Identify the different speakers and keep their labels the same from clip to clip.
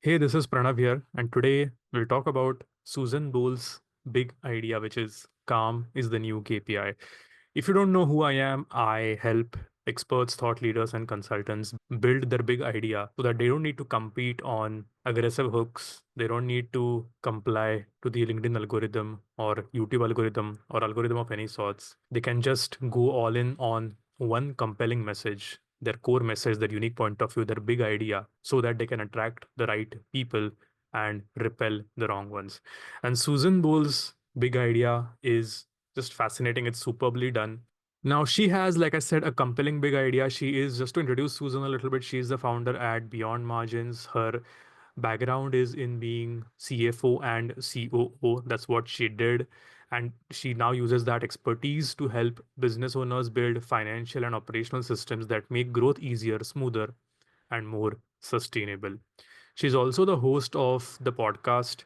Speaker 1: Hey, this is Pranav here, and today we'll talk about Susan Boles' big idea, which is calm is the new KPI. If you don't know who I am, I help experts, thought leaders, and consultants build their big idea so that they don't need to compete on aggressive hooks. They don't need to comply to the LinkedIn algorithm or YouTube algorithm or algorithm of any sorts. They can just go all in on one compelling message, their core message, their unique point of view, their big idea, so that they can attract the right people and repel the wrong ones. And Susan Boles' big idea is just fascinating. It's superbly done. Now, she has, like I said, a compelling big idea. She is, just to introduce Susan a little bit, she is the founder at Beyond Margins. Her background is in being CFO and COO. That's what she did. And she now uses that expertise to help business owners build financial and operational systems that make growth easier, smoother, and more sustainable. She's also the host of the podcast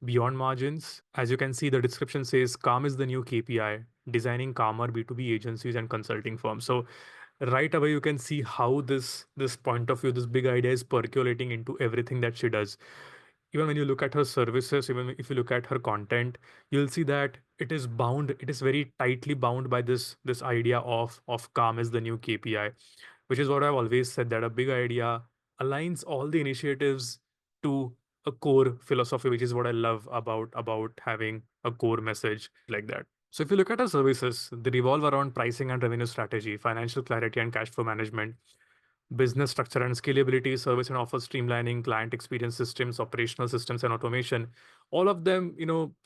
Speaker 1: Beyond Margins. As you can see, the description says calm is the new KPI, designing calmer B2B agencies and consulting firms. So right away you can see how this point of view, this big idea is percolating into everything that she does. Even when you look at her services, even if you look at her content, you'll see that it is very tightly bound by this idea of calm as the new KPI, which is what I've always said, that a big idea aligns all the initiatives to a core philosophy, which is what I love about having a core message like that. So if you look at our services, they revolve around pricing and revenue strategy, financial clarity and cash flow management, business structure and scalability, service and offer streamlining, client experience systems, operational systems, and automation. All of them,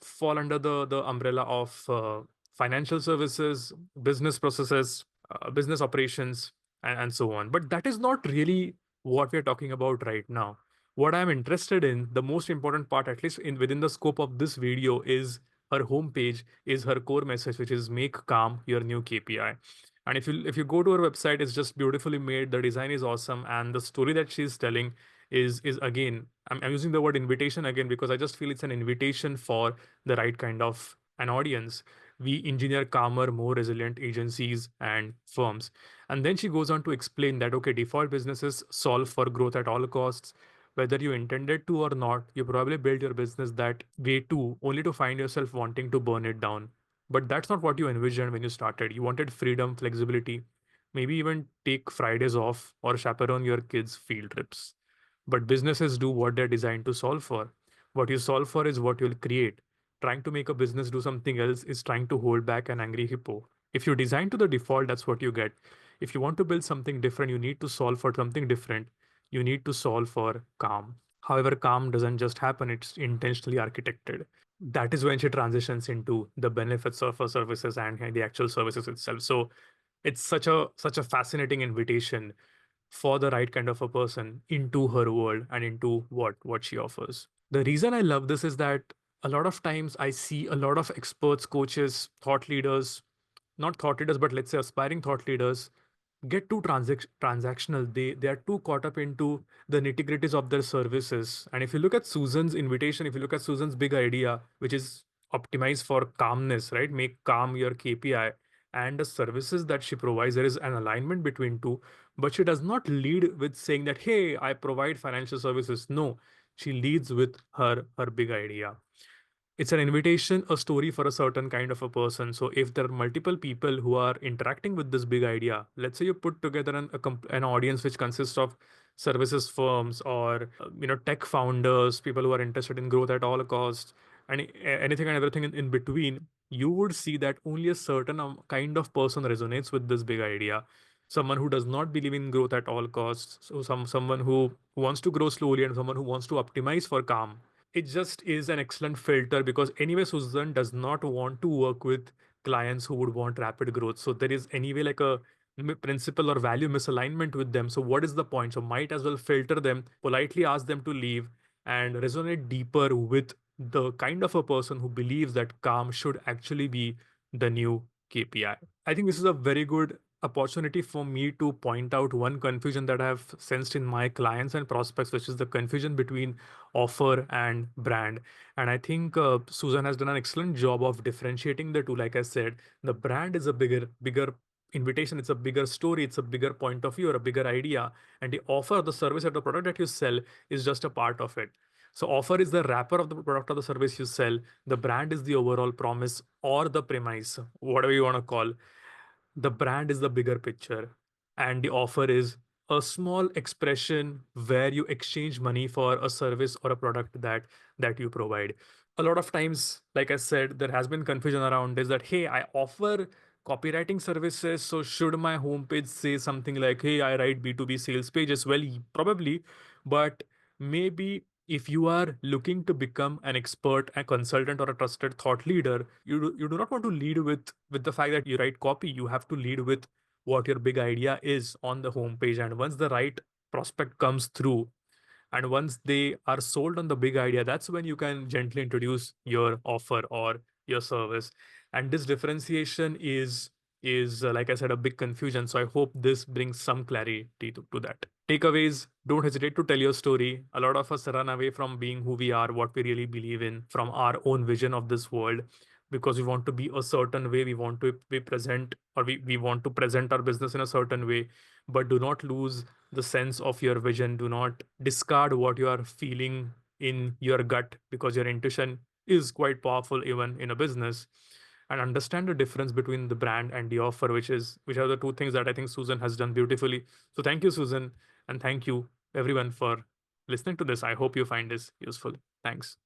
Speaker 1: fall under the umbrella of financial services, business processes, business operations, and so on. But that is not really what we're talking about right now. What I'm interested in, the most important part, at least in within the scope of this video, is her homepage, is her core message, which is make calm your new KPI. And if you go to her website, it's just beautifully made. The design is awesome, and the story that she's telling is again, I'm using the word invitation again because I just feel it's an invitation for the right kind of an audience. We engineer calmer, more resilient agencies and firms. And then she goes on to explain that okay, default businesses solve for growth at all costs. Whether you intended to or not, you probably built your business that way too, only to find yourself wanting to burn it down. But that's not what you envisioned when you started. You wanted freedom, flexibility, maybe even take Fridays off or chaperone your kids' field trips. But businesses do what they're designed to solve for. What you solve for is what you'll create. Trying to make a business do something else is trying to hold back an angry hippo. If you design to the default, that's what you get. If you want to build something different, you need to solve for something different. You need to solve for calm. However, calm doesn't just happen, it's intentionally architected. That is when she transitions into the benefits of her services and the actual services itself. So it's such a fascinating invitation for the right kind of a person into her world and into what she offers. The reason I love this is that a lot of times I see a lot of experts, coaches, thought leaders, not thought leaders, but let's say aspiring thought leaders get too transactional. They are too caught up into the nitty gritties of their services. And if you look at Susan's invitation, if you look at Susan's big idea, which is optimize for calmness, right? Make calm your KPI, and the services that she provides, there is an alignment between two. But she does not lead with saying that, hey, I provide financial services. No, she leads with her big idea. It's an invitation, a story for a certain kind of a person. So if there are multiple people who are interacting with this big idea, let's say you put together an audience which consists of services firms or tech founders, people who are interested in growth at all costs, and anything and everything in between, you would see that only a certain kind of person resonates with this big idea. Someone who does not believe in growth at all costs, so someone who wants to grow slowly, and someone who wants to optimize for calm. It just is an excellent filter because anyway Susan does not want to work with clients who would want rapid growth. So there is anyway like a principle or value misalignment with them. So what is the point? So might as well filter them, politely ask them to leave, and resonate deeper with the kind of a person who believes that calm should actually be the new KPI. I think this is a very good opportunity for me to point out one confusion that I have sensed in my clients and prospects, which is the confusion between offer and brand. And I think Susan has done an excellent job of differentiating the two. Like I said, the brand is a bigger invitation, it's a bigger story, it's a bigger point of view or a bigger idea. And the offer, the service, or the product that you sell is just a part of it. So offer is the wrapper of the product or the service you sell. The brand is the overall promise or the premise, whatever you want to call. The brand is the bigger picture, and the offer is a small expression where you exchange money for a service or a product that you provide. A lot of times, like I said, there has been confusion around is that, hey, I offer copywriting services, so should my homepage say something like, hey, I write B2B sales pages? Well, probably, but maybe if you are looking to become an expert, a consultant, or a trusted thought leader, you do not want to lead with the fact that you write copy. You have to lead with what your big idea is on the homepage. And once the right prospect comes through, and once they are sold on the big idea, that's when you can gently introduce your offer or your service. And this differentiation is like I said, a big confusion. So I hope this brings some clarity to that. Takeaways: don't hesitate to tell your story. A lot of us run away from being who we are, what we really believe in, from our own vision of this world, because we want to be a certain way. We want to be present, or we want to present our business in a certain way. But do not lose the sense of your vision. Do not discard what you are feeling in your gut, because your intuition is quite powerful even in a business. And understand the difference between the brand and the offer, which are the two things that I think Susan has done beautifully. So thank you, Susan, and thank you everyone for listening to this. I hope you find this useful. Thanks.